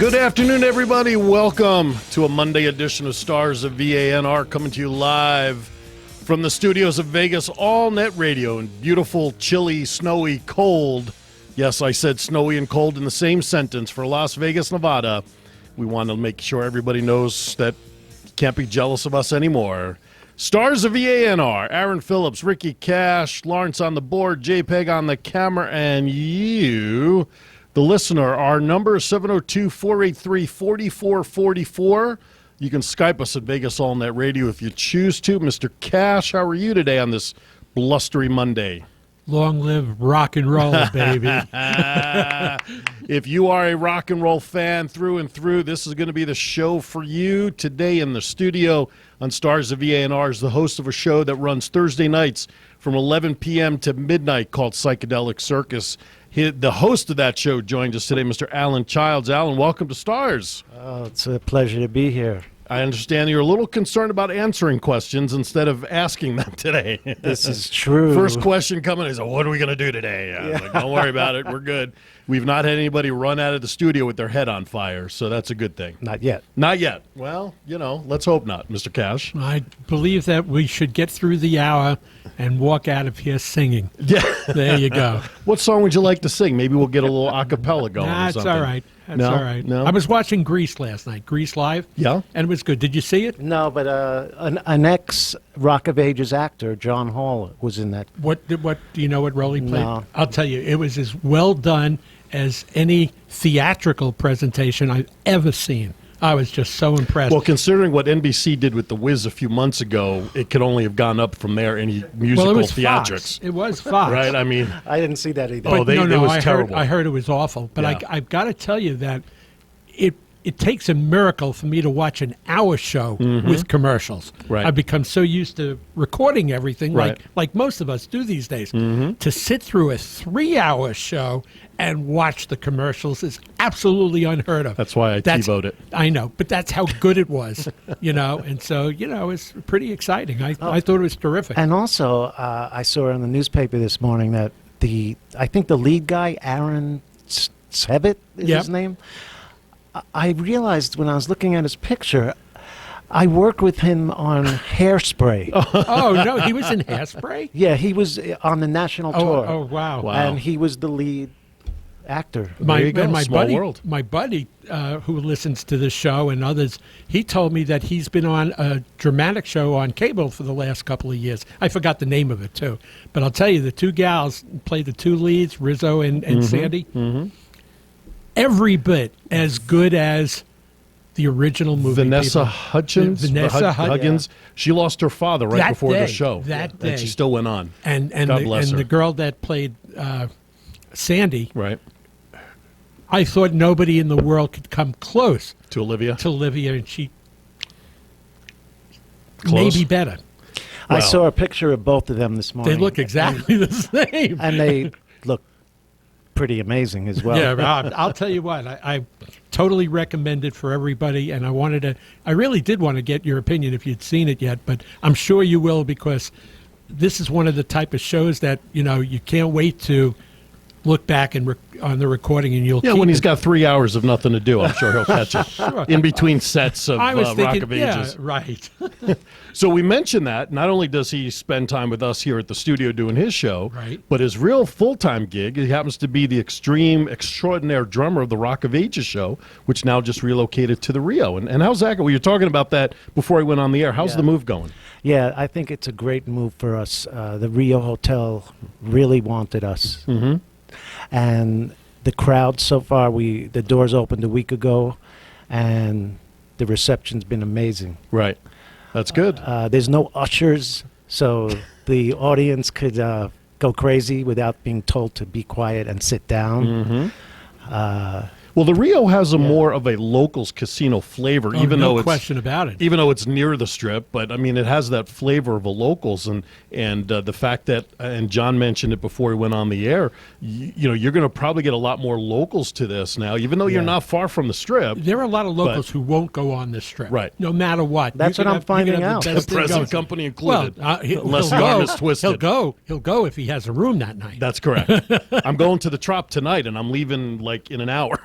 Good afternoon, everybody. Welcome to a Monday edition of Stars of VANR, coming to you live from the studios of Vegas All Net Radio in beautiful, chilly, snowy, cold. Yes, I said snowy and cold in the same sentence for Las Vegas, Nevada. We want to make sure everybody knows that you can't be jealous of us anymore. Stars of VANR, Aaron Phillips, Ricky Cash, Lawrence on the board, JPEG on the camera, and you, the listener. Our number is 702-483-4444. You can Skype us at Vegas All Net Radio if you choose to. Mr. Cash, how are you today on this blustery Monday? Long live rock and roll, baby. If you are a rock and roll fan through and through, this is going to be the show for you. Today in the studio on Stars of VANR is the host of a show that runs Thursday nights from 11 p.m. to midnight called Psychedelic Circus. The host of that show joins us today, Mr. Alan Childs. Alan, welcome to Stars. Oh, it's a pleasure to be here. I understand you're a little concerned about answering questions instead of asking them today. This is true. First question coming is, what are we going to do today? I was like, don't worry about it. We're good. We've not had anybody run out of the studio with their head on fire, so that's a good thing. Not yet. Not yet. Well, let's hope not, Mr. Cash. I believe that we should get through the hour and walk out of here singing. Yeah. There you go. What song would you like to sing? Maybe we'll get a little a cappella going or It's something. all right. That's No? all right. No? I was watching Grease last night, Grease Live. Yeah? And it was good. Did you see it? No, but an ex-Rock of Ages actor, John Hall, was in that. What do you know what role he played? No. I'll tell you, it was as well done as any theatrical presentation I've ever seen. I was just so impressed. Well, considering what NBC did with The Wiz a few months ago, it could only have gone up from there, any musical it was theatrics. Fox. It was Fox. Right? I mean, I didn't see that either. Oh, it was terrible. I heard it was awful. But Yeah. I've got to tell you that it takes a miracle for me to watch an hour show with commercials. Right. I've become so used to recording everything, Right. like most of us do these days. To sit through a 3-hour show and watch the commercials is absolutely unheard of. that's why I TiVoed it. I know, but that's how good it was, and so, it's pretty exciting. I thought it was terrific. And also, I saw in the newspaper this morning that I think the lead guy, Aaron Tveit is Yep. his name. I realized when I was looking at his picture, I worked with him on Hairspray. Oh, no, he was in Hairspray? Yeah, he was on the national tour. Oh, wow. Wow. And he was the lead actor. There you go, my small buddy, world. my buddy who listens to this show and others, he told me that he's been on a dramatic show on cable for the last couple of years. I forgot the name of it too, but I'll tell you, the two gals played the two leads, Rizzo and Sandy. Every bit as good as the original movie. Vanessa people. Hudgens. Vanessa Hudgens. She lost her father right That before the day, show. that And she day. still went on. And God bless her. the girl that played Sandy, Right. I thought nobody in the world could come close To Olivia. to Olivia, and she Close. maybe better. I Wow. saw a picture of both of them this morning. They look exactly the same. And they look pretty amazing as well. Yeah, I'll tell you what, I totally recommend it for everybody, and I really did want to get your opinion if you'd seen it yet, but I'm sure you will, because this is one of the type of shows that, you can't wait to look back and on the recording, and you'll Yeah, keep when he's it. got 3 hours of nothing to do, I'm sure he'll catch it. In between sets of I was Rock thinking, of yeah, Ages. right. So we mentioned that not only does he spend time with us here at the studio doing his show, Right. but his real full-time gig, he happens to be the extraordinaire drummer of the Rock of Ages show, which now just relocated to the Rio. And how's that going? We were talking about that before I went on the air. How's Yeah. the move going? Yeah, I think it's a great move for us. The Rio Hotel really wanted us. Mm-hmm. And the crowd so far, the doors opened a week ago, and the reception's been amazing. Right. That's good. There's no ushers, so the audience could go crazy without being told to be quiet and sit down. Mm-hmm. Well, the Rio has a more of a locals casino flavor, even no though it's question about it. even though it's near the Strip. But I mean, it has that flavor of a locals, and the fact that, and John mentioned it before he went on the air. You're going to probably get a lot more locals to this now, even though you're Yeah. not far from the Strip. There are a lot of locals who won't go on this strip, Right. No matter what. That's You what could I'm have- you could finding have out. the The best thing present going. company included, Well, unless he'll the arm go. is twisted. He'll go if he has a room that night. That's correct. I'm going to the Trop tonight, and I'm leaving like in an hour.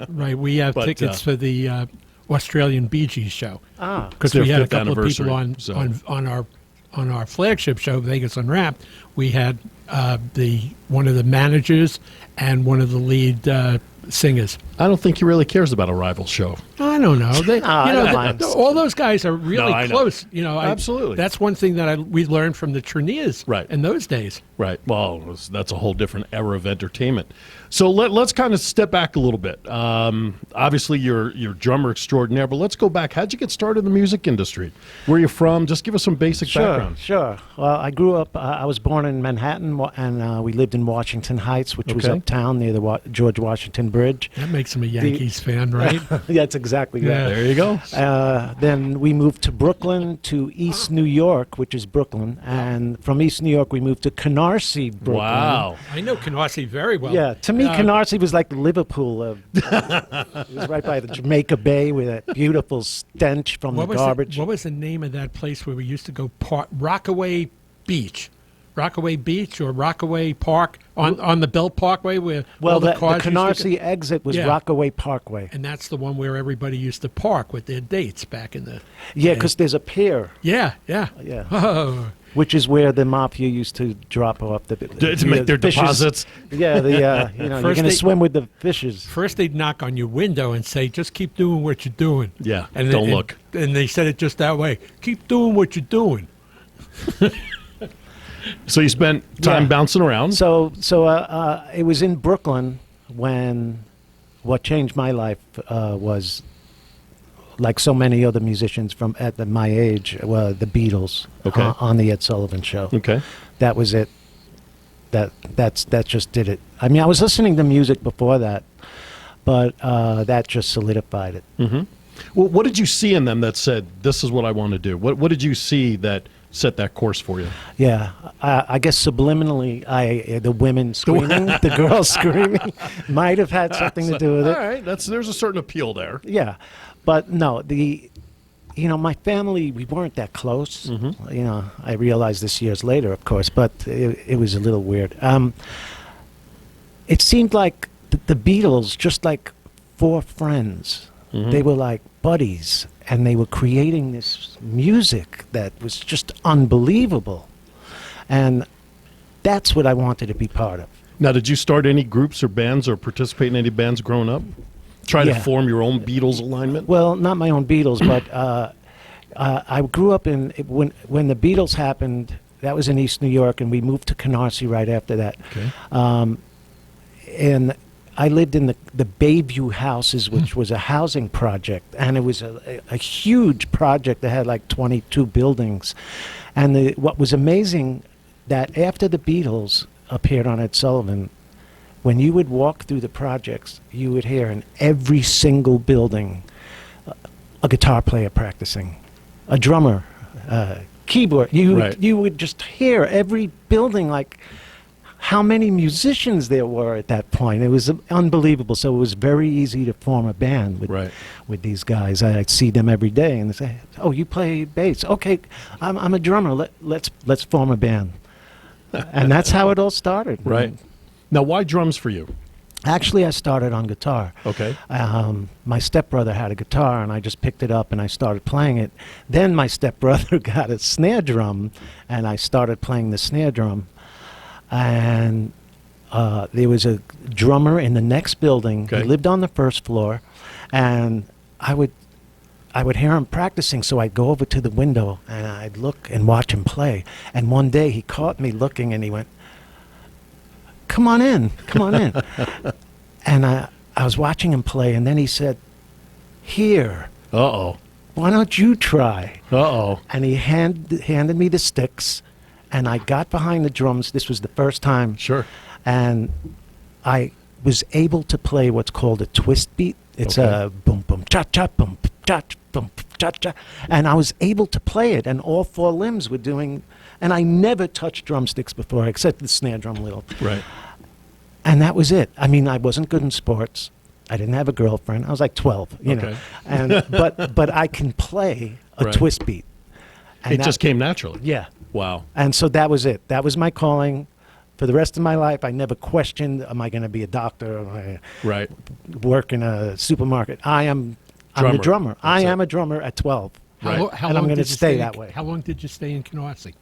Right. We have But, tickets for the Australian Bee Gees show. Ah, Because It's we their had a fifth couple of people anniversary, on our flagship show, Vegas Unwrapped. We had one of the managers and one of the lead singers. I don't think he really cares about a rival show. I don't know. I don't mind. All those guys are really I know. close. Absolutely. That's one thing that we learned from the Treniers Right. in those days. Right. Well, that's a whole different era of entertainment. So let's kind of step back a little bit. Obviously, you're drummer extraordinaire, but let's go back. How'd you get started in the music industry? Where are you from? Just give us some basic background. Sure. Well, I grew up, I was born in Manhattan, and we lived in Washington Heights, which was Okay. uptown near the George Washington Bridge. That makes him a Yankees fan, right? Yeah, that's exactly right. Yeah. There you go. Then we moved to Brooklyn, to East New York, which is Brooklyn. And from East New York, we moved to Canarsie, Brooklyn. Wow. I know Canarsie very well. Yeah, to me, Canarsie was like Liverpool. It was right by the Jamaica Bay with that beautiful stench from the garbage. What was the name of that place where we used to go? Rockaway Beach. Rockaway Beach or Rockaway Park on the Belt Parkway where all the the cars used to Canarsie exit was Yeah. Rockaway Parkway. and that's the one where everybody used to park with their dates back in the Yeah, because there's a pier, yeah. Oh, which is where the mafia used to drop off the To make their fishes. deposits. Yeah, you're First going to they- swim with the fishes. first they'd knock on your window and say, "Just keep doing what you're doing." Yeah, and don't look. And they said it just that way. Keep doing what you're doing. So you spent time Yeah. bouncing around. So it was in Brooklyn when what changed my life was, like so many other musicians from my age, the Beatles. Okay. On the Ed Sullivan Show. Okay. That was it. That just did it. I mean, I was listening to music before that, but that just solidified it. Mm-hmm. Well, what did you see in them that said, this is what I want to do? What did you see that set that course for you? Yeah, I guess subliminally, the women screaming, the girls screaming, might have had something to do with it. All right. There's a certain appeal there. Yeah, but no, my family, we weren't that close. Mm-hmm. I realized this years later, of course, but it was a little weird. It seemed like the Beatles, just like four friends, Mm-hmm. they were like buddies, and they were creating this music that was just unbelievable. And that's what I wanted to be part of. Now, did you start any groups or bands or participate in any bands growing up? Try to Yeah. form your own Beatles alignment? Well, not my own Beatles, but I grew up when the Beatles happened. That was in East New York, and we moved to Canarsie right after that. Okay. And I lived in the Bayview houses, which was a housing project, and it was a huge project that had like 22 buildings. And what was amazing, that after the Beatles appeared on Ed Sullivan, when you would walk through the projects, you would hear in every single building a guitar player practicing, a drummer, keyboard. You would just hear every building, like how many musicians there were at that point. It was unbelievable. So it was very easy to form a band with these guys. I'd see them every day and they'd say, "Oh, you play bass? Okay, I'm a drummer. Let's form a band." And that's how it all started. Right. Now, why drums for you? Actually, I started on guitar. Okay. My stepbrother had a guitar, and I just picked it up and I started playing it. Then my stepbrother got a snare drum, and I started playing the snare drum. And there was a drummer in the next building. Okay. He lived on the first floor, and I would hear him practicing, so I'd go over to the window and I'd look and watch him play. And one day he caught me looking, and he went, come on in. And I was watching him play, and then he said, "Here, Uh-oh. why don't you try?" Uh-oh. And he handed me the sticks, and I got behind the drums. This was the first time. Sure. And I was able to play what's called a twist beat. It's Okay. a boom, boom, cha-cha, boom, cha-cha, boom, cha-cha. And I was able to play it, and all four limbs were doing... And I never touched drumsticks before, except the snare drum a little. Right. And that was it. I mean, I wasn't good in sports. I didn't have a girlfriend. I was like 12, you know. Okay. And but I can play a Right. twist beat. And It that- just came naturally. Yeah. Wow. And so that was it. That was my calling. for the rest of my life, I never questioned, am I going to be a doctor? Am I Right. work in a supermarket? I'm a drummer. I am a drummer at 12. Right. And I'm going to stay that way. How long did you stay in Canarsie?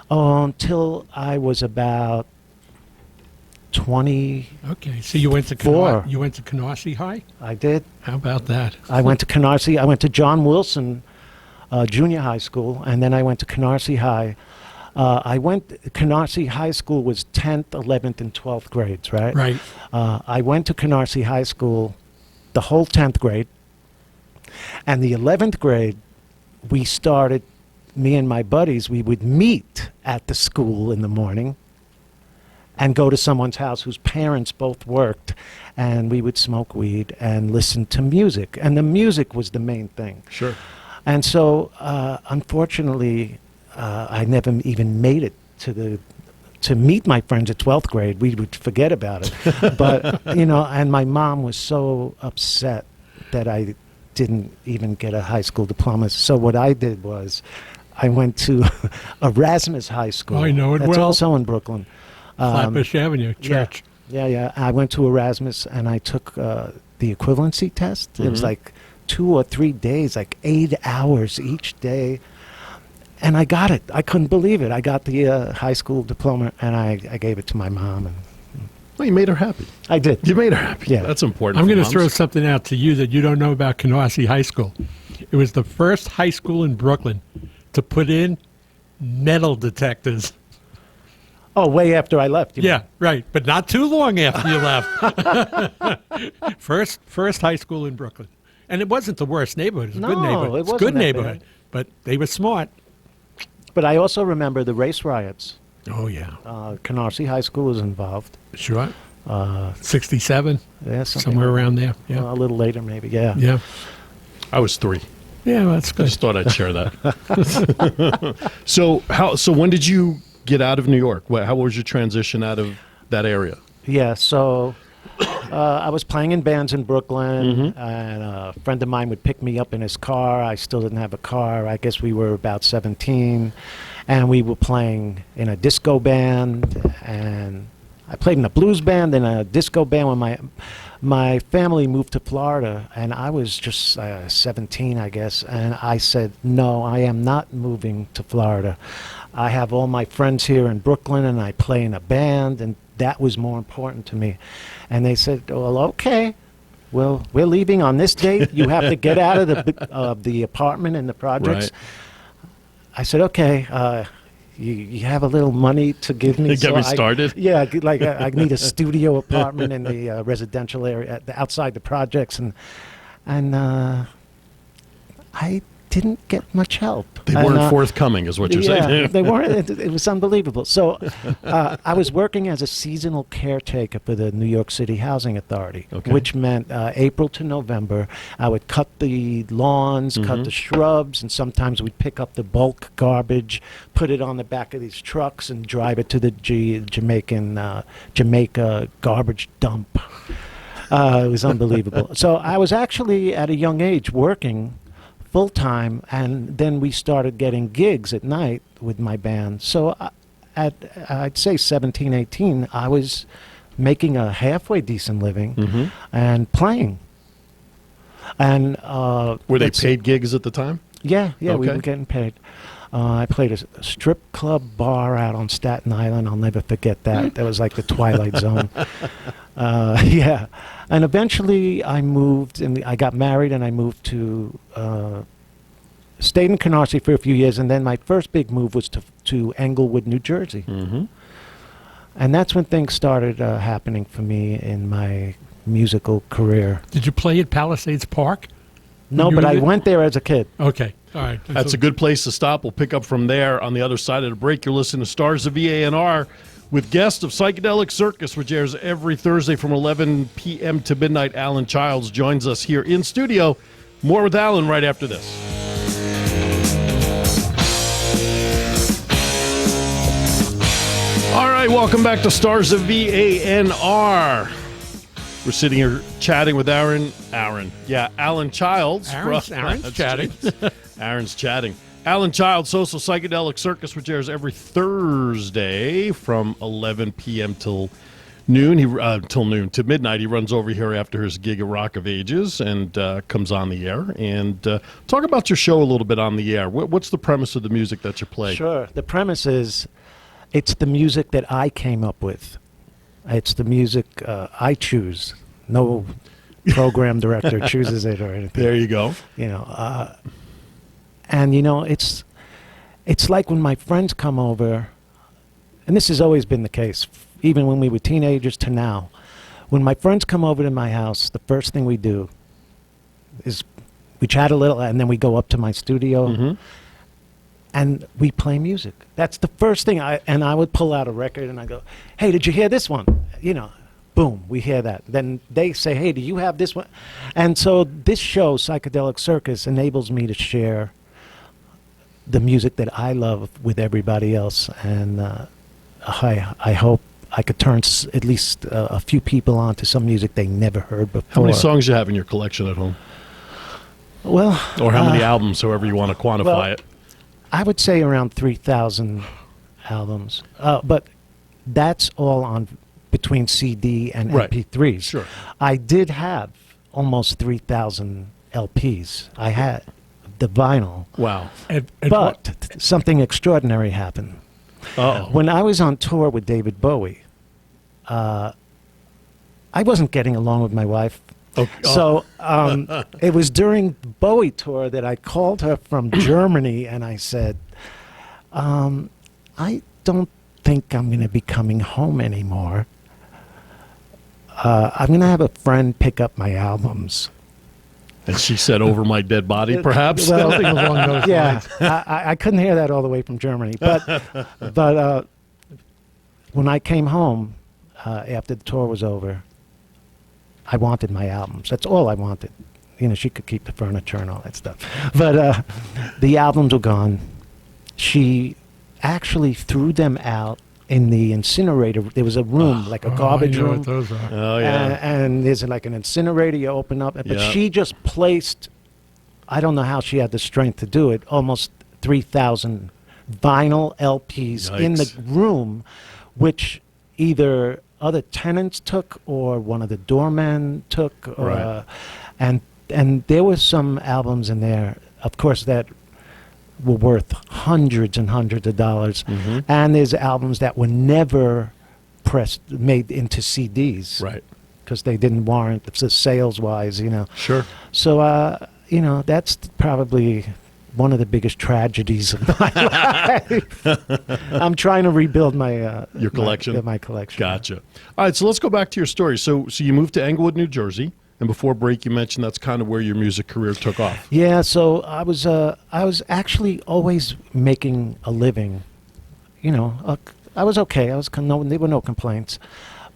Until I was about 20. Okay, so you went to Canarsie High? I did. How about that? I went to Canarsie. I went to John Wilson Junior High School, and then I went to Canarsie High. Canarsie High School was 10th, 11th, and 12th grades, right? Right. I went to Canarsie High School the whole 10th grade, and the 11th grade, we started, me and my buddies, we would meet at the school in the morning and go to someone's house whose parents both worked, and we would smoke weed and listen to music, and the music was the main thing. Sure. And so, unfortunately, I never even made it to meet my friends at 12th grade. We would forget about it. But, and my mom was so upset that I didn't even get a high school diploma. So what I did was I went to Erasmus High School. I know it That's well. also in Brooklyn. Flatbush Avenue Church. Yeah. I went to Erasmus and I took the equivalency test. It was like 2 or 3 days, like 8 hours each day. And I got it. I couldn't believe it. I got the high school diploma, and I gave it to my mom. And Well, you made her happy. I did. You made her happy. Yeah. That's important. I'm for going to moms. throw something out to you that you don't know about Canarsie High School. It was the first high school in Brooklyn to put in metal detectors. Oh, way after I left. you mean? Yeah, right. But not too long after you left. First high school in Brooklyn. And it wasn't the worst neighborhood. It was a good No, neighborhood. it It's a wasn't good that neighborhood. bad. But they were smart. But I also remember the race riots. Oh, yeah. Canarsie High School was involved. Sure. 67, Yeah, something somewhere like- around there. Yeah. a little later, maybe. Yeah. Yeah. I was 3. Yeah, well, that's I good. just thought I'd share that. So when did you get out of New York? How was your transition out of that area? Yeah. So I was playing in bands in Brooklyn, and a friend of mine would pick me up in his car. I still didn't have a car. I guess we were about 17, and we were playing in a disco band, and I played in a blues band and a disco band when my family moved to Florida, and I was just 17, I guess, and I said, no, I am not moving to Florida. I have all my friends here in Brooklyn, and I play in a band, and that was more important to me. And they said, well, okay, well, we're leaving on this date. You have to get out of the apartment in the projects. Right. I said, okay, you have a little money to give me? Get me started? Yeah, like I need a studio apartment in the residential area outside the projects. And I didn't get much help. They weren't forthcoming, is what you're saying. They weren't. It was unbelievable. So I was working as a seasonal caretaker for the New York City Housing Authority, Okay. which meant April to November. I would cut the lawns, cut the shrubs, and sometimes we'd pick up the bulk garbage, put it on the back of these trucks, and drive it to the Jamaica garbage dump. It was unbelievable. So I was actually, at a young age, working full-time, and then we started getting gigs at night with my band. So I'd say 17, 18, I was making a halfway decent living and playing. And Were they paid gigs at the time? Yeah, we Okay. were getting paid. I played a strip club bar out on Staten Island. I'll never forget that. That was like the Twilight Zone. Yeah. And eventually I moved, and I got married, and I moved to, stayed in Canarsie for a few years, and then my first big move was to Englewood, New Jersey. And that's when things started happening for me in my musical career. Did you play at Palisades Park? No, You but I did? went there as a kid. Okay. All right. That's a good place to stop. We'll pick up from there on the other side of the break. You're listening to Stars of VANR with guest of Psychedelic Circus, which airs every Thursday from 11 p.m. to midnight. Alan Childs joins us here in studio. More with Alan right after this. All right, welcome back to Stars of VANR. We're sitting here chatting with Alan Childs. Aaron's chatting. Aaron's chatting. Alan Child, Social Psychedelic Circus, which airs every Thursday from 11 p.m. till noon. To midnight. He runs over here after his gig at Rock of Ages and comes on the air. And talk about your show a little bit on the air. What's the premise of the music that you play? Sure. The premise is it's the music that I came up with. It's the music I choose. No program director chooses it or anything. There you go. You know, and you know, it's like when my friends come over, and this has always been the case, even when we were teenagers to now. When my friends come over to my house, the first thing we do is we chat a little, and then we go up to my studio, and we play music. That's the first thing. I would pull out a record, and I go, "Hey, did you hear this one?" You know, boom, we hear that. Then they say, "Hey, do you have this one?" And so this show, Psychedelic Circus, enables me to share the music that I love with everybody else, and I hope I could turn at least a few people on to some music they never heard before. How many songs do you have in your collection at home? Well, or how many albums, however you want to quantify it? I would say around 3,000 albums, but that's all on between CD and MP3s. Sure. I did have almost 3,000 LPs. I had the vinyl. Wow. But something extraordinary happened. Uh-oh. When I was on tour with David Bowie, I wasn't getting along with my wife. Okay. So it was during Bowie tour that I called her from Germany and I said, I don't think I'm going to be coming home anymore. I'm going to have a friend pick up my albums. And she said, "Over my dead body," perhaps? Well, Something along those lines. I couldn't hear that all the way from Germany. But when I came home after the tour was over, I wanted my albums. That's all I wanted. You know, she could keep the furniture and all that stuff. But the albums were gone. She actually threw them out in the incinerator. There was a room, like a garbage I know room. what those are. Oh, yeah. And there's like an incinerator you open up. But Yeah. she just placed, I don't know how she had the strength to do it, almost 3,000 vinyl LPs in the room, which either other tenants took or one of the doormen took. Or, and there were some albums in there, of course, that were worth hundreds and hundreds of dollars. And there's albums that were never made into CDs. Right. Because they didn't warrant the sales-wise, you know. Sure. So, you know, that's probably one of the biggest tragedies of my life. I'm trying to rebuild my Your collection? My collection. Gotcha. All right, so let's go back to your story. So you moved to Englewood, New Jersey, and before break you mentioned that's kind of where your music career took off. Yeah, so I was actually always making a living. You know, I was okay. There were no complaints.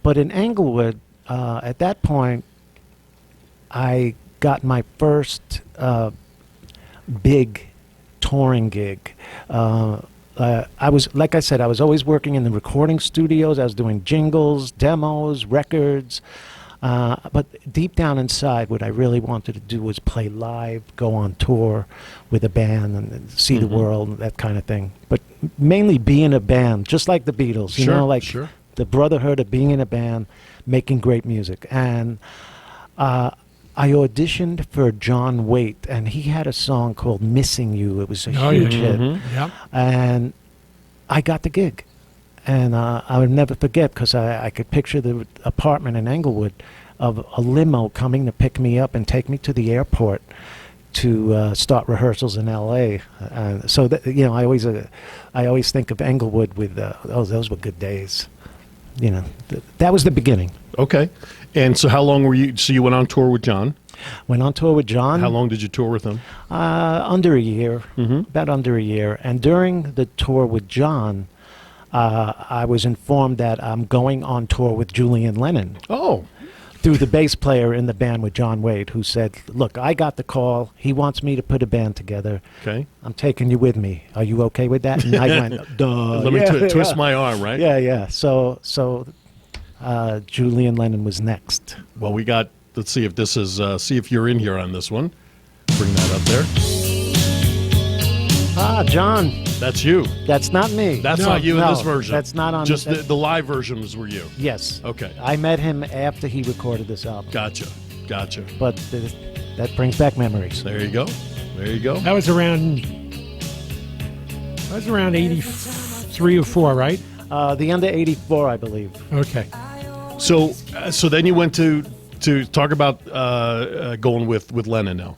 But in Englewood, at that point, I got my first big touring gig. I was, like I said, I was always working in the recording studios. I was doing jingles, demos, records. But deep down inside, what I really wanted to do was play live, go on tour with a band and see the world, that kind of thing. But mainly be in a band, just like the Beatles, you know, like the brotherhood of being in a band, making great music. And I auditioned for John Waite, and he had a song called Missing You. It was a huge hit. Yep. And I got the gig. And I would never forget, because I could picture the apartment in Englewood of a limo coming to pick me up and take me to the airport to start rehearsals in L.A. So that, you know, I always think of Englewood with those were good days. You know, that was the beginning. Okay. And so how long were you? So you went on tour with John? Went on tour with John. How long did you tour with him? Under a year, about under a year. And during the tour with John, I was informed that I'm going on tour with Julian Lennon. Oh. Through the bass player in the band with John Waite, who said, "Look, I got the call. He wants me to put a band together. Okay. I'm taking you with me. Are you okay with that?" And I went, "Duh." Let me twist my arm, right? Yeah, yeah. So Julian Lennon was next. Well, we got. Let's see if this is. See if you're in here on this one. Bring that up there. John. That's you. That's not me. That's No, not you in no, this version. that's not on- Just that- the live versions were you. Yes. Okay. I met him after he recorded this album. Gotcha. But that brings back memories. There you go. There you go. That was around 83 or 4, right? The end of 84, I believe. Okay. So then you went to talk about going with Lennon now.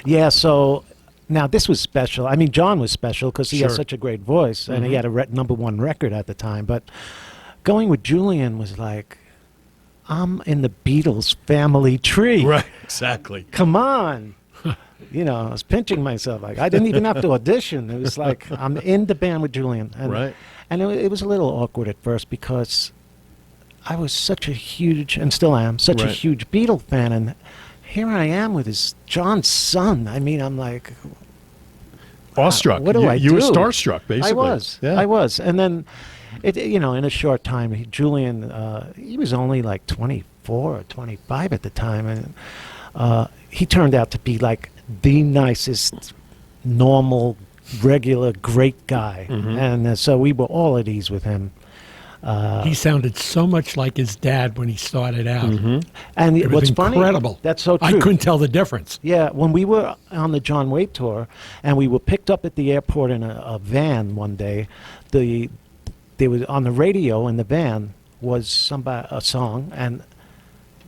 Yeah, so now this was special. I mean, John was special because he Sure. has such a great voice, and he had a #1 record at the time. But going with Julian was like, I'm in the Beatles family tree. Right. Exactly. Come on. You know, I was pinching myself. Like, I didn't even have to audition. It was like, I'm in the band with Julian. And, Right. And it was a little awkward at first because I was such a huge, and still am, such a Right. huge Beatle fan. And here I am with his John's son. I mean, I'm like, Awestruck. what do you, I you do? were starstruck, basically. I was. Yeah. I was. And then, in a short time, Julian, he was only like 24 or 25 at the time. And he turned out to be like the nicest, normal, regular, great guy. And so we were all at ease with him. He sounded so much like his dad when he started out. And It was what's incredible. funny, that's so true. I couldn't tell the difference. Yeah, when we were on the John Waite tour, and we were picked up at the airport in a van one day, there was on the radio in the van was a song, and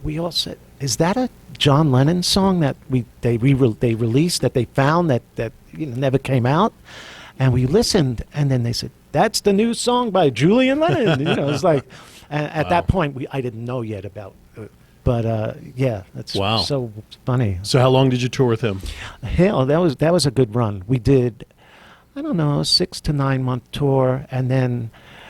we all said, "Is that a John Lennon song that they released that they found that never came out?" And we listened, and then they said, "That's the new song by Julian Lennon." It's like, and at that point I didn't know yet about. But yeah, that's Wow. so funny. So how long did you tour with him? Hell, that was a good run. We did, I don't know, a 6 to 9 month tour, and then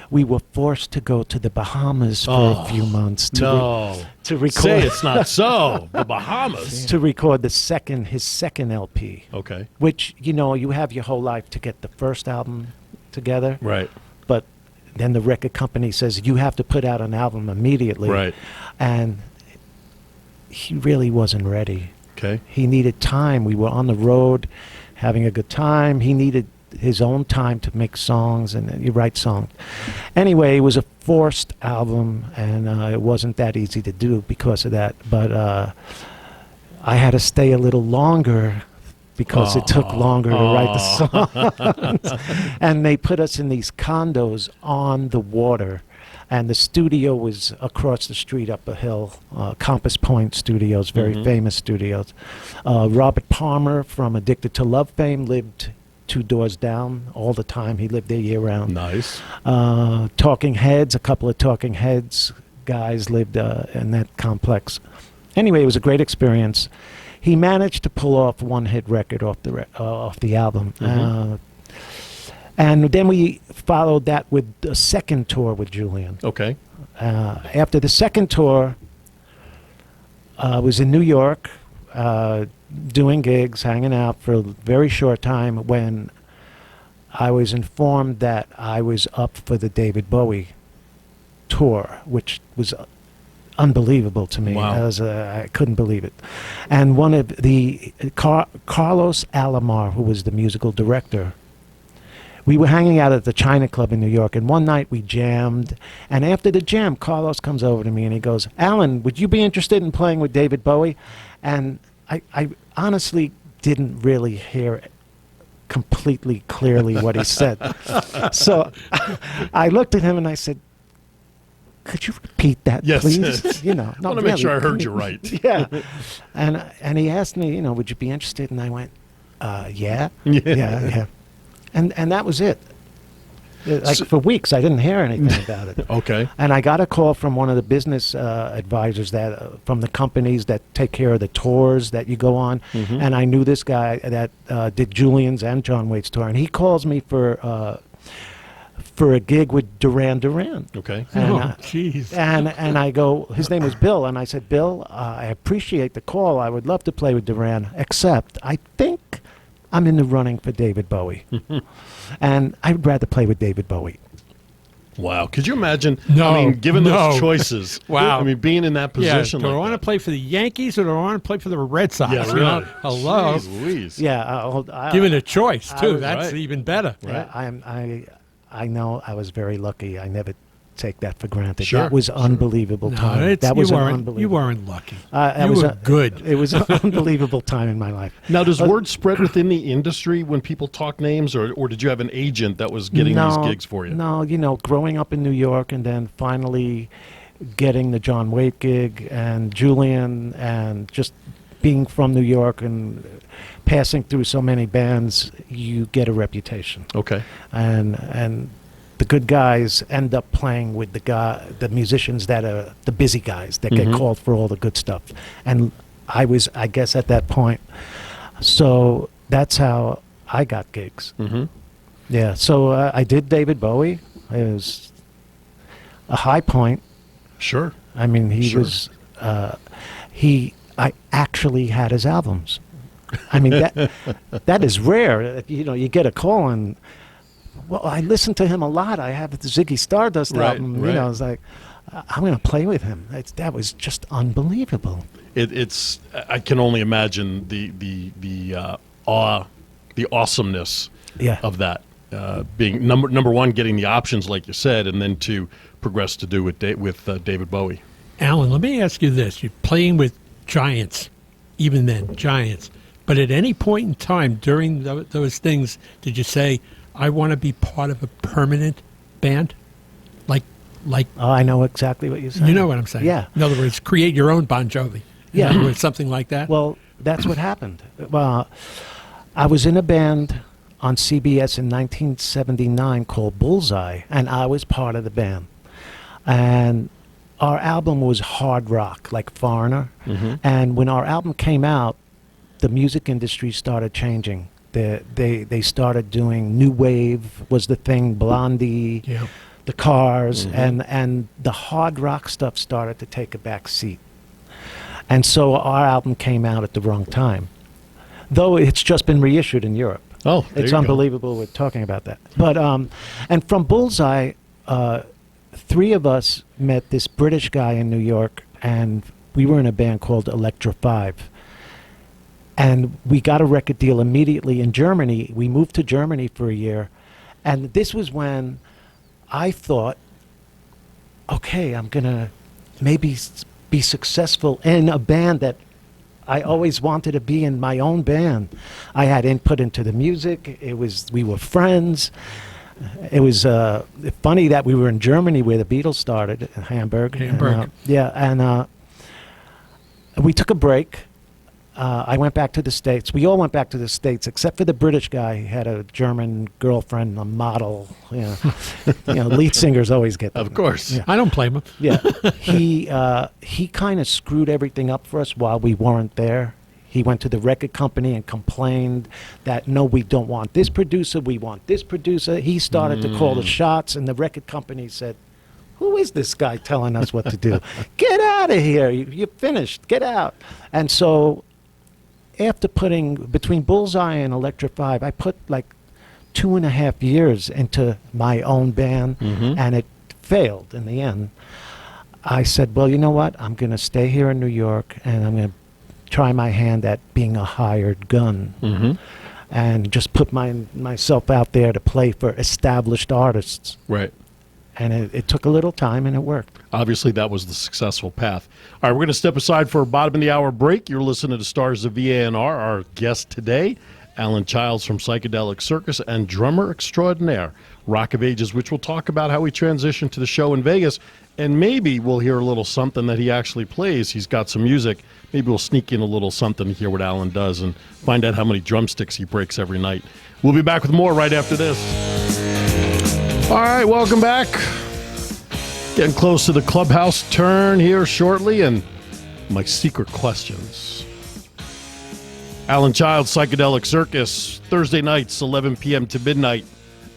we were forced to go to the Bahamas for a few months to record. Say it's not so. The Bahamas. To record his second LP, Okay. which you have your whole life to get the first album together, Right. but then the record company says you have to put out an album immediately, Right. and he really wasn't ready. Okay. He needed time. We were on the road having a good time. He needed his own time to make songs and you write songs. Anyway, it was a forced album, and it wasn't that easy to do because of that. But I had to stay a little longer because it took longer to write the songs. And they put us in these condos on the water. And the studio was across the street up a hill, Compass Point Studios, very famous studios. Robert Palmer from Addicted to Love fame lived 2 doors down all the time. He lived there year-round. Nice. Talking Heads, a couple of Talking Heads guys lived in that complex. Anyway, it was a great experience. He managed to pull off one-hit record off the album. And then we followed that with a second tour with Julian. Okay. After the second tour, I was in New York doing gigs, hanging out for a very short time when I was informed that I was up for the David Bowie tour, which was unbelievable to me. Wow. I couldn't believe it. And one of the Carlos Alomar, who was the musical director, we were hanging out at the China Club in New York, and one night we jammed. And after the jam, Carlos comes over to me and he goes, "Alan, would you be interested in playing with David Bowie?" And I honestly didn't really hear completely clearly what he said. So I looked at him and I said, "Could you repeat that, Yes. please?" I want to make sure I heard you right. Yeah. And he asked me, would you be interested? And I went, yeah. Yeah. Yeah. And that was it. For weeks, I didn't hear anything about it. Okay. And I got a call from one of the business advisors from the companies that take care of the tours that you go on. And I knew this guy that did Julian's and John Waite's tour. And he calls me for a gig with Duran Duran. Okay. And, Jeez. and I go, his name was Bill, and I said, "Bill, I appreciate the call. I would love to play with Duran, except I think I'm in the running for David Bowie. And I'd rather play with David Bowie." Wow. Could you imagine? No, I mean, given no. those choices. Wow. I mean, being in that position. Do I like want to that. play for the Yankees or do I want to play for the Red Sox? Yeah, You really. know? Hello. Jeez Louise. Yeah, Given a choice, I too. was- That's right. even better. yeah, I know I was very lucky. I never take that for granted. Sure, That was sure. unbelievable No, time. it's, That was you an weren't, unbelievable. you weren't lucky. That You was were good. It was an unbelievable time in my life. Now, does word spread within the industry when people talk names, or did you have an agent that was getting these gigs for you? No, growing up in New York and then finally getting the John Waite gig and Julian and just being from New York and passing through so many bands, you get a reputation. Okay. And the good guys end up playing with the musicians that are the busy guys that get called for all the good stuff. And I was, I guess, at that point. So that's how I got gigs. Mm-hmm. Yeah. So I did David Bowie. It was a high point. Sure. I mean, he Sure. was. I actually had his albums. I mean, that is rare. You get a call and. Well, I listened to him a lot. I have the Ziggy Stardust Right, album. right. It's like, I'm going to play with him. That was just unbelievable. It's. I can only imagine the awe, the awesomeness Yeah. of that. Being number one, getting the options like you said, and then to progress to do with David Bowie. Alan, let me ask you this. You're playing with giants, even then, giants. But at any point in time during those things, did you say, I want to be part of a permanent band? Like, Oh, I know exactly what you're saying. you know what I'm saying? Yeah. In other words, create your own Bon Jovi. Yeah. In other words, something like that? Well, that's what happened. Well, I was in a band on CBS in 1979 called Bullseye, and I was part of the band. And our album was hard rock, like Foreigner. Mm-hmm. And when our album came out, the music industry started changing. They started doing new wave was the thing, Blondie, Yeah. the Cars, and the hard rock stuff started to take a back seat. And so our album came out at the wrong time, though it's just been reissued in Europe. Oh, there It's you go. unbelievable we're talking about that. But and from Bullseye, three of us met this British guy in New York, and we were in a band called Electra 5. And we got a record deal immediately in Germany. We moved to Germany for a year. And this was when I thought, okay, I'm going to maybe be successful in a band that I always wanted to be in, my own band. I had input into the music. We were friends. It was funny that we were in Germany where the Beatles started, in Hamburg. Hamburg. And we took a break. I went back to the States. We all went back to the States, except for the British guy. He had a German girlfriend, a model. Lead singers always get that. Of course. Yeah. I don't blame him. Yeah, he kind of screwed everything up for us while we weren't there. He went to the record company and complained that, no, we don't want this producer, we want this producer. He started to call the shots, and the record company said, who is this guy telling us what to do? Get out of here. You're finished. Get out. And so after putting, between Bullseye and Electra 5, I put like 2.5 years into my own band, and it failed in the end. I said, well, you know what? I'm going to stay here in New York, and I'm going to try my hand at being a hired gun and just put myself out there to play for established artists. Right. And it took a little time, and it worked. Obviously, that was the successful path. All right, we're going to step aside for a bottom-of-the-hour break. You're listening to Stars of VANR. Our guest today, Alan Childs from Psychedelic Circus and Drummer Extraordinaire, Rock of Ages, which we'll talk about how he transitioned to the show in Vegas. And maybe we'll hear a little something that he actually plays. He's got some music. Maybe we'll sneak in a little something to hear what Alan does and find out how many drumsticks he breaks every night. We'll be back with more right after this. All right, welcome back. Getting close to the clubhouse turn here shortly, and my secret questions. Alan Childs, Psychedelic Circus, Thursday nights, 11 p.m. to midnight.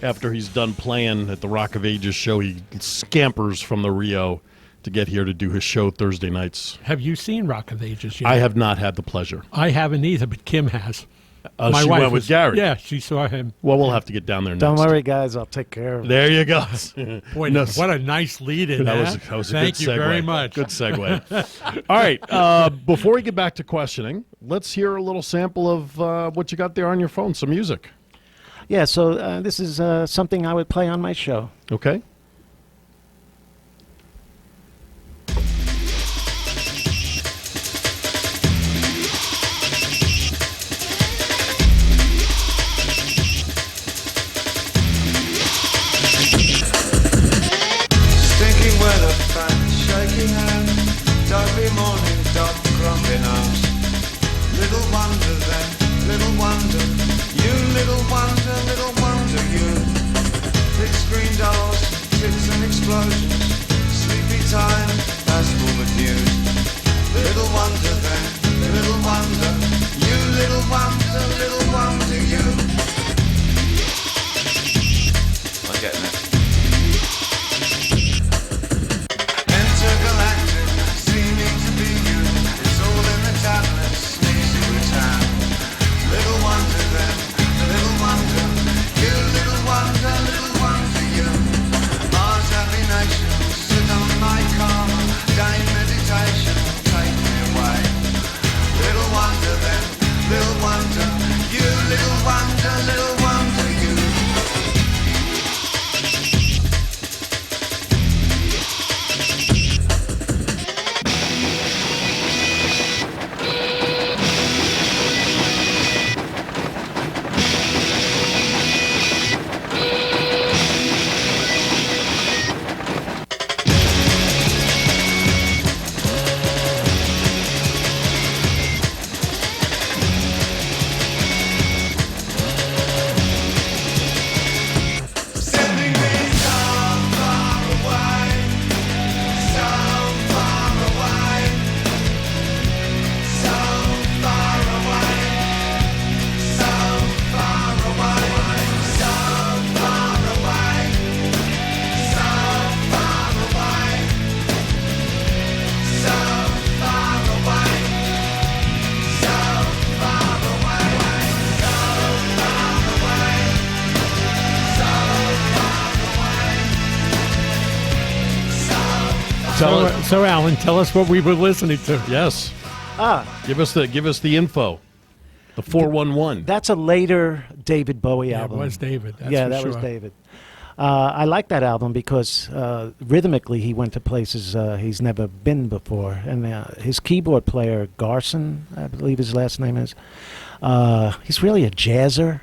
After he's done playing at the Rock of Ages show, he scampers from the Rio to get here to do his show Thursday nights. Have you seen Rock of Ages yet? I have not had the pleasure. I haven't either, but Kim has. Oh, My she wife went with was- Gary. Yeah, she saw him. Well, we'll have to get down there next. Don't worry, guys. I'll take care of it. There you go. Boy, No, what a nice lead-in. that huh? was a Thank good you segue. very much. Good segue. All right. Before we get back to questioning, let's hear a little sample of what you got there on your phone, some music. Yeah, so this is something I would play on my show. Okay? Stinking weather, fat, shaking hands, dopey morning, dog grumbling arms. Little wonder then, little wonder, you little wonder you. Big screen dolls, tits and explosions, sleepy time, that's full of news. Little wonder then, little wonder, you little wonder you. I'm getting it. Intergalactic, seeming to be you. It's all in the tablets, sneezy return. Little wonder then, little wonder. You little wonder you. Mars happy nation, sit on my karma. Day meditation, take me away. Little wonder then, little wonder. You little wonder you. Sending me so far away, so far away, so far away, so far away, so far away, so far away, so far away, so far So, Alan, tell us what we were listening to. Yes. Ah, Give us the info. The 411. that's a later David Bowie Yeah, it album. was David. That's yeah, for that sure. was David. I like that album because rhythmically he went to places he's never been before. And his keyboard player, Garson, I believe his last name is, he's really a jazzer,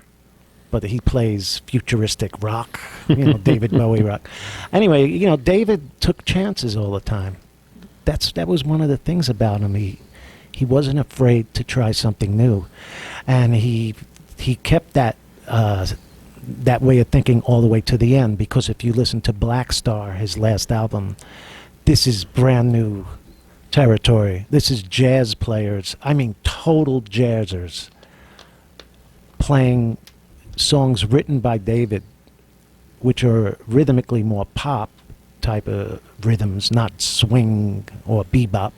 but he plays futuristic rock, David Bowie rock. Anyway, David took chances all the time. That was one of the things about him. He wasn't afraid to try something new, and he kept that way of thinking all the way to the end. Because if you listen to Black Star, his last album, this is brand new territory. This is jazz players. I mean, total jazzers playing songs written by David, which are rhythmically more pop type of rhythms, not swing or bebop.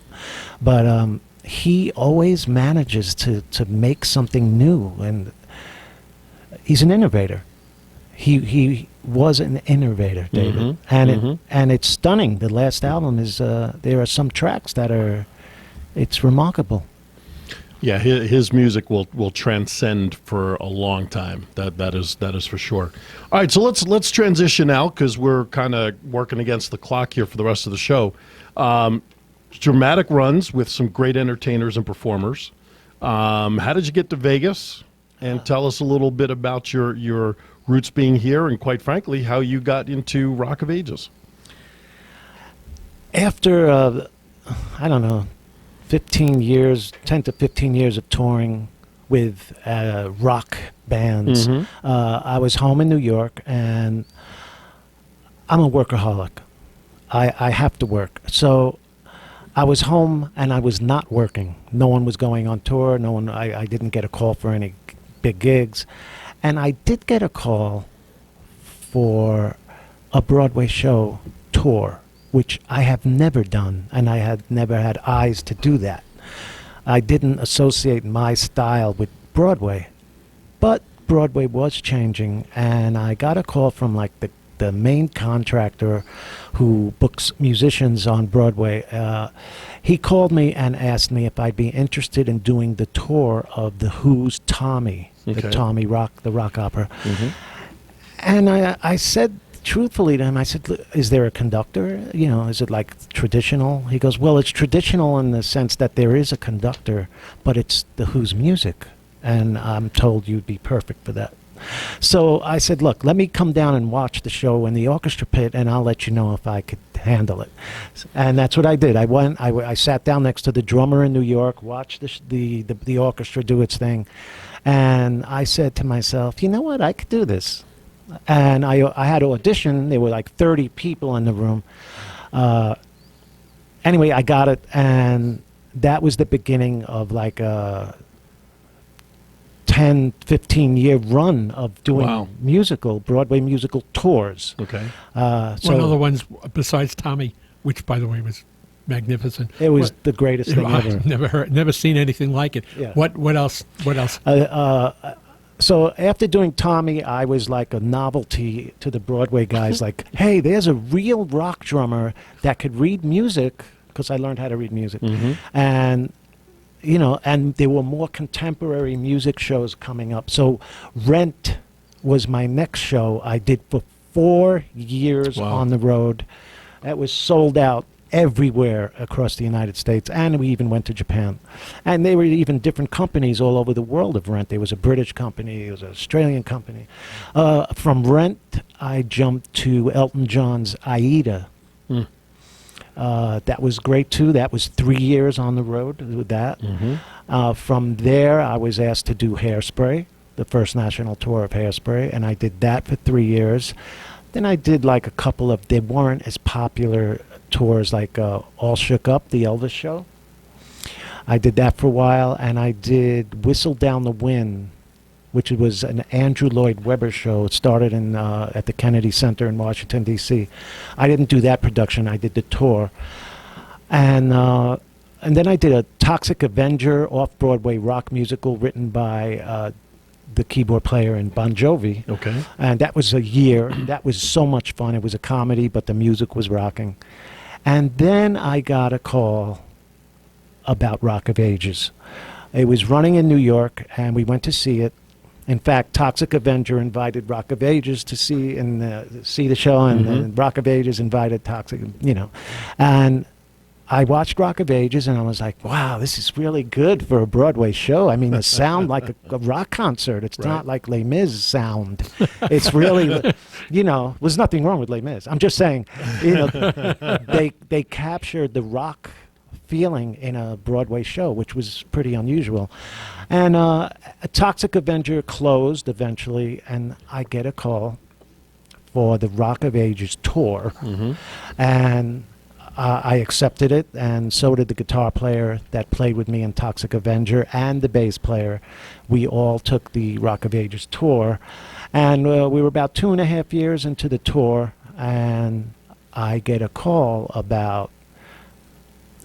But he always manages to make something new, and he's an innovator. He was an innovator, David, and it's stunning. The last album is there are some tracks that it's remarkable. Yeah, his music will transcend for a long time. That is for sure. All right, so let's transition now because we're kind of working against the clock here for the rest of the show. Dramatic runs with some great entertainers and performers. How did you get to Vegas? And tell us a little bit about your roots being here, and quite frankly, how you got into Rock of Ages. After I don't know, 10 to 15 years of touring with rock bands. I was home in New York, and I'm a workaholic. I have to work. So I was home, and I was not working. No one was going on tour. I didn't get a call for any big gigs. And I did get a call for a Broadway show tour, which I have never done, and I had never had eyes to do that. I didn't associate my style with Broadway, But Broadway was changing, and I got a call from like the main contractor who books musicians on Broadway. He called me and asked me if I'd be interested in doing the tour of the Who's Tommy, Okay. the rock opera. And I said truthfully to him, I said, "Look, is there a conductor? You know, is it like traditional?" He goes, "Well, it's traditional in the sense that there is a conductor, but it's the Who's music. And I'm told you'd be perfect for that." So I said, "Look, let me come down and watch the show in the orchestra pit, and I'll let you know if I could handle it." And that's what I did. I went. I sat down next to the drummer in New York, watched the orchestra do its thing, and I said to myself, "You know what? I could do this." And I had to audition. There were like 30 people in the room. Anyway, I got it, and that was the beginning of like a 10, 15-year run of doing Wow. Broadway musical tours. Okay. So One of the ones besides Tommy, which by the way was magnificent. it was What- the greatest thing ever. I've never seen anything like it. Yeah. What else? So after doing Tommy, I was like a novelty to the Broadway guys. Like, hey, there's a real rock drummer that could read music, because I learned how to read music. And, you know, and there were more contemporary music shows coming up. So Rent was my next show. I did for 4 years Wow. on the road. It was sold out everywhere across the United States, and we even went to Japan. And there were even different companies all over the world of Rent. There was a British company, there was an Australian company. From Rent, I jumped to Elton John's Aida. That was great too. That was 3 years on the road with that. From there, I was asked to do Hairspray, the first national tour of Hairspray, and I did that for 3 years. Then I did like a couple of, they weren't as popular tours, like All Shook Up, the Elvis show. I did that for a while, and I did Whistle Down the Wind, which was an Andrew Lloyd Webber show. It started in at the Kennedy Center in Washington, D.C. I didn't do that production. I did the tour. And then I did a Toxic Avenger off-Broadway rock musical written by the keyboard player in Bon Jovi. Okay. And that was a year. That was so much fun. It was a comedy, but the music was rocking. And then I got a call about Rock of Ages. It was running in New York, and we went to see it. In fact, Toxic Avenger invited Rock of Ages to see the show, and Rock of Ages invited Toxic, you know. And I watched Rock of Ages, and I was like, wow, this is really good for a Broadway show. I mean, the sound like a rock concert. It's not like Les Mis sound. It's really, you know, there's nothing wrong with Les Mis. I'm just saying, you know, they captured the rock feeling in a Broadway show, which was pretty unusual. And Toxic Avenger closed eventually, and I get a call for the Rock of Ages tour. And I accepted it, and so did the guitar player that played with me in Toxic Avenger and the bass player. We all took the Rock of Ages tour, and we were about 2.5 years into the tour, and I get a call about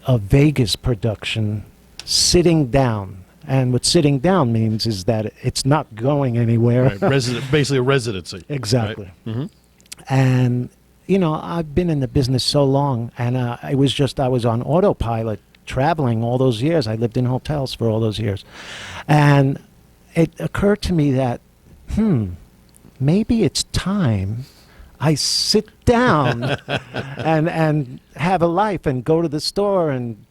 a Vegas production sitting down. And what sitting down means is that it's not going anywhere. Right. Basically a residency. Exactly. Right? And you know, I've been in the business so long, and it was just I was on autopilot traveling all those years. I lived in hotels for all those years. And it occurred to me that, maybe it's time I sit down and have a life and go to the store and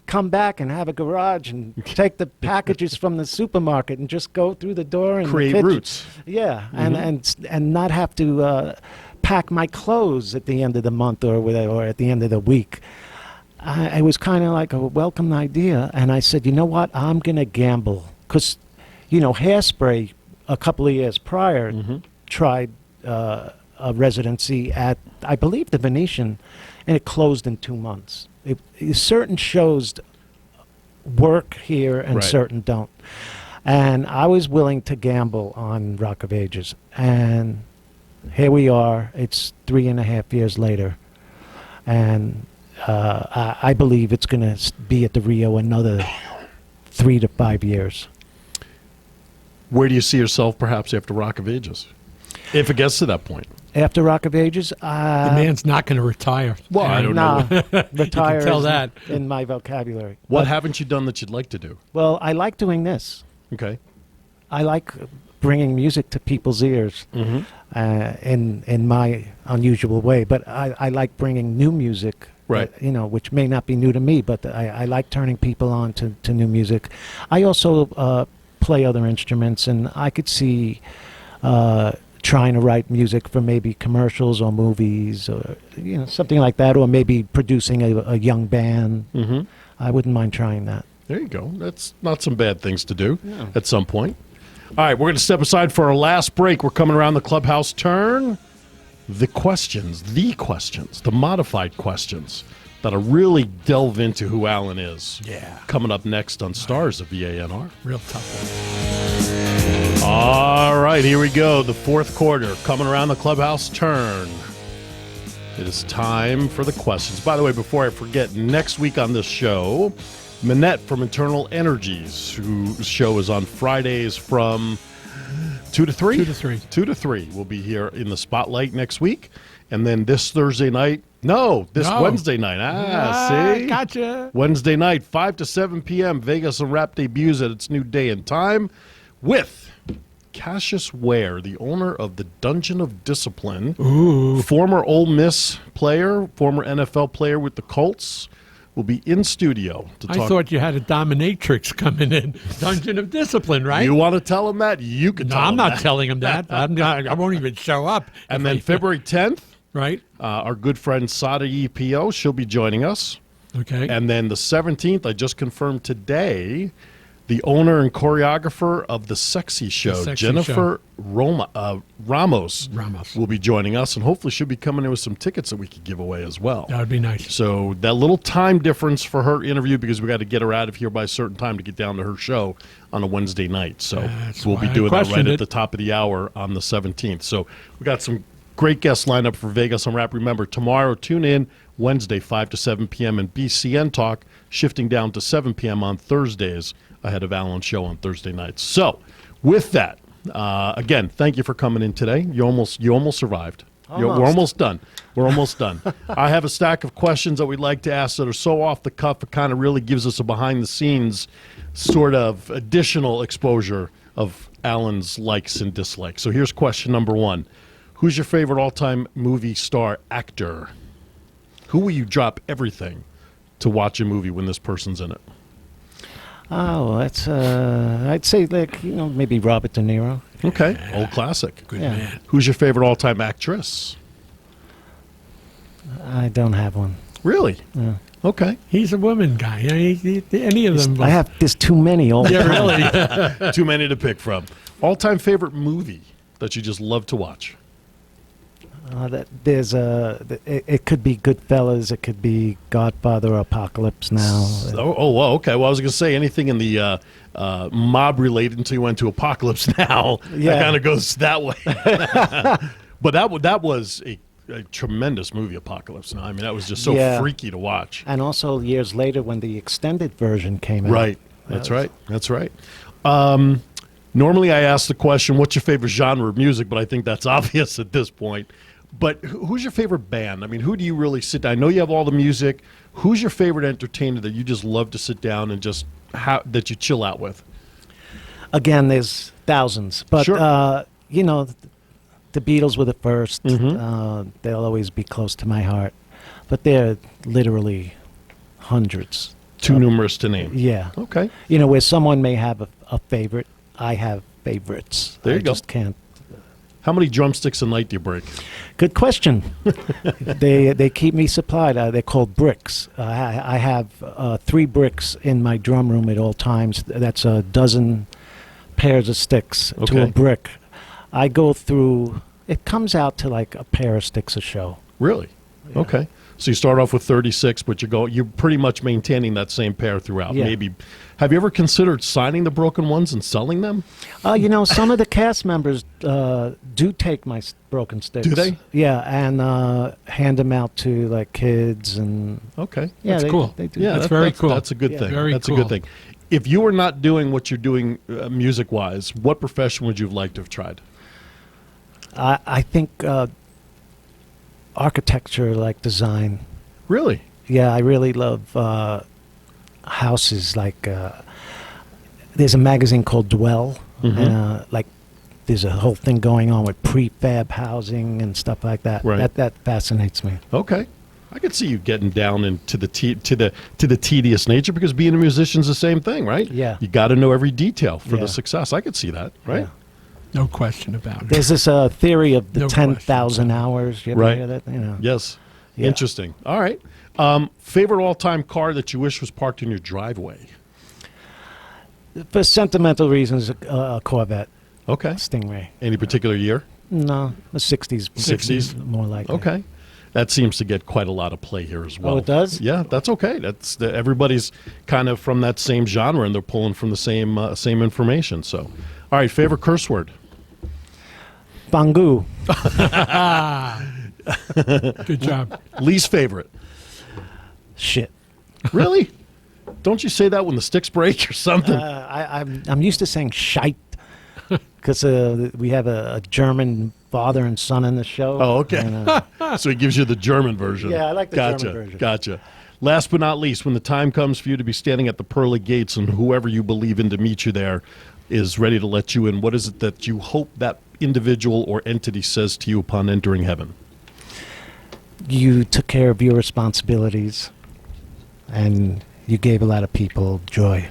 come back and have a garage and take the packages from the supermarket and just go through the door and Create roots. Yeah, and not have to pack my clothes at the end of the month or at the end of the week. I was kind of like a welcome idea, and I said, you know what, I'm going to gamble. Because, you know, Hairspray, a couple of years prior, tried a residency at, I believe, the Venetian, and it closed in 2 months. Certain shows work here and certain don't. And I was willing to gamble on Rock of Ages. And here we are. It's 3.5 years later. And I believe it's going to be at the Rio another 3 to 5 years. Where do you see yourself perhaps after Rock of Ages? If it gets to that point. After Rock of Ages, The man's not going to retire. Well, I don't nah, know. retire tell isn't that. in my vocabulary. What But- haven't you done that you'd like to do? Well, I like doing this. Okay. I like bringing music to people's ears in my unusual way. But I like bringing new music, Right. which may not be new to me, but I like turning people on to new music. I also play other instruments, and I could see trying to write music for maybe commercials or movies or something like that, or maybe producing a young band. Mm-hmm. I wouldn't mind trying that. There you go. That's not some bad things to do at some point. All right, we're going to step aside for our last break. We're coming around the clubhouse turn. The questions, the modified questions that'll really delve into who Alan is. Yeah. Coming up next on Stars of VANR. Real tough one. All right, here we go. The fourth quarter, coming around the clubhouse turn. It is time for the questions. By the way, before I forget, next week on this show, Minette from Internal Energies, whose show is on Fridays from 2 to 3? 2 to 3. 2 to 3 will be here in the spotlight next week. And then this Thursday night, this Wednesday night. See? Gotcha. Wednesday night, 5 to 7 p.m., Vegas and Rap debuts at its new day and time with Cassius Ware, the owner of the Dungeon of Discipline, former Ole Miss player, former NFL player with the Colts, will be in studio to talk. I thought you had a dominatrix coming in. Dungeon of Discipline, right? You want to tell him that? You can No, tell I'm him not that. telling him that. I won't even show up. And then February 10th, Right? our good friend Sada EPO, she'll be joining us. Okay. And then the 17th, I just confirmed today, the owner and choreographer of The Sexy Show, Sexy Jennifer Ramos, Ramos. will be joining us, and hopefully she'll be coming in with some tickets that we could give away as well. That would be nice. So that little time difference for her interview, because we got to get her out of here by a certain time to get down to her show on a Wednesday night. So That's we'll be why I doing that right questioned at it. the top of the hour on the 17th. So we got some great guests lined up for Vegas on Rap. Remember, tomorrow, tune in Wednesday, 5 to 7 p.m. and BCN Talk, shifting down to 7 p.m. on Thursdays ahead of Alan's show on Thursday nights. So with that, again, thank you for coming in today. You almost survived. We're almost done. We're almost done. I have a stack of questions that we'd like to ask that are so off the cuff, it kind of really gives us a behind-the-scenes sort of additional exposure of Alan's likes and dislikes. So here's question number one. Who's your favorite all-time movie star actor? Who will you drop everything to watch a movie when this person's in it? Oh, that's I'd say maybe Robert De Niro. Okay, old classic. Good Yeah. man. Who's your favorite all-time actress? I don't have one. Really? Yeah. Okay. He's a woman guy. Any of them. There's too many. All the Yeah, really. Too many to pick from. All-time favorite movie that you just love to watch? It could be Goodfellas. It could be Godfather or Apocalypse Now. Well, okay. Well, I was going to say anything in the mob related until you went to Apocalypse Now. Yeah. That kind of goes that way. But that was a tremendous movie, Apocalypse Now. I mean, that was just so Yeah. freaky to watch. And also years later when the extended version came out. Right. That's right. That's right. Normally I ask the question, what's your favorite genre of music? But I think that's obvious at this point. But who's your favorite band? I mean, who do you really sit down? I know you have all the music. Who's your favorite entertainer that you just love to sit down and just that you chill out with? Again, there's thousands. But, Sure. the Beatles were the 1st. Mm-hmm. They'll always be close to my heart. But they're literally hundreds. Too numerous to name. Yeah. Okay. Where someone may have a favorite, I have favorites. There you I go. just can't. How many drumsticks a night do you break? Good question. They keep me supplied. They're called bricks. I have 3 bricks in my drum room at all times. That's a dozen pairs of sticks to Okay. a brick. I go through. It comes out to like a pair of sticks a show. Really? Yeah. Okay. So you start off with 36, but you're pretty much maintaining that same pair throughout. Yeah. Maybe. Have you ever considered signing the broken ones and selling them? Some of the cast members do take my broken sticks. Do they? Yeah, and hand them out to like kids and Okay. yeah, That's cool. They do. Yeah, That's very cool. That's a good Yeah. thing. Very That's a cool. good thing. If you were not doing what you're doing music-wise, what profession would you have liked to have tried? I think architecture, like design. Really? Yeah, I really love houses. Like there's a magazine called Dwell. Like there's a whole thing going on with prefab housing and stuff like that. Right. That fascinates me. Okay. I could see you getting down into the to the tedious nature, because being a musician's the same thing, right? Yeah. You got to know every detail for Yeah. the success. I could see that, right? Yeah. No question about it. There's this theory of the No 10,000 hours. You ever Right. hear that? You know. Yes. Yeah. Interesting. All right. Favorite all-time car that you wish was parked in your driveway? For sentimental reasons, a Corvette Okay. Stingray. Any particular year? No, the 60s. 60s? More likely. Okay. That seems to get quite a lot of play here as well. Oh, it does? Yeah, that's okay. Everybody's kind of from that same genre, and they're pulling from the same information. So, all right, favorite curse word? Bangu. Good job. Least favorite? Shit. Really? Don't you say that when the sticks break or something? I'm used to saying shite because we have a German father and son in the show. Oh, okay. And, So he gives you the German version. Yeah, I like the gotcha, German version. Gotcha. Last but not least, when the time comes for you to be standing at the pearly gates and whoever you believe in to meet you there is ready to let you in, what is it that you hope that individual or entity says to you upon entering heaven? you took care of your responsibilities, and you gave a lot of people joy.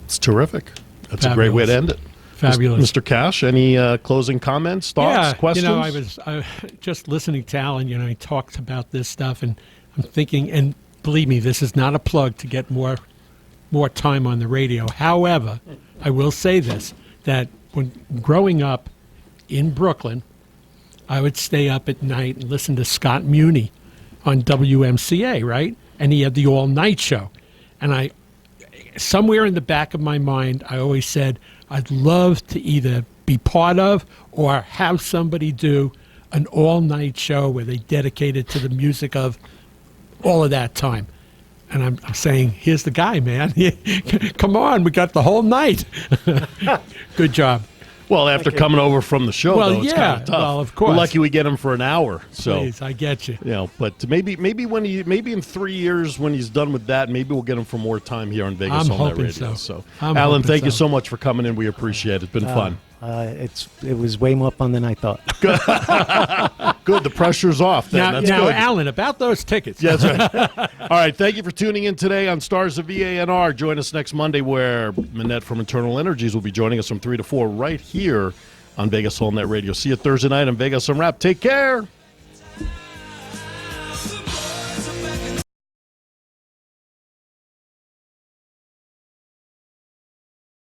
It's terrific. That's a great way to end it. Fabulous. Mr. Cash, any closing comments, thoughts, questions? You know, I was just listening to Alan, you know, he talks about this stuff, and I'm thinking, and believe me, this is not a plug to get more time on the radio. However, I will say this, that when growing up in Brooklyn, I would stay up at night and listen to Scott Muni on WMCA, right? And he had the all-night show. And somewhere in the back of my mind, I always said, I'd love to either be part of or have somebody do an all-night show where they dedicate it to the music of all of that time. And I'm saying, here's the guy, man. Come on, we got the whole night. Good job. Well, after coming over from the show, Well, though, it's yeah, kind of tough. well, of course. We're lucky we get him for an hour. So, Please, I get you. you know, but maybe in 3 years when he's done with that, maybe we'll get him for more time here on Vegas I'm on that hoping radio. so. Alan, hoping thank you so. so much for coming in. We appreciate it. It's been fun. It was way more fun than I thought. Good. The pressure's off. Then. That's now good. Alan, about those tickets. Yeah, that's right. All right. Thank you for tuning in today on Stars of VANR. Join us next Monday where Manette from Internal Energies will be joining us from 3 to 4 right here on Vegas Whole Net Radio. See you Thursday night on Vegas Unwrapped. Take care.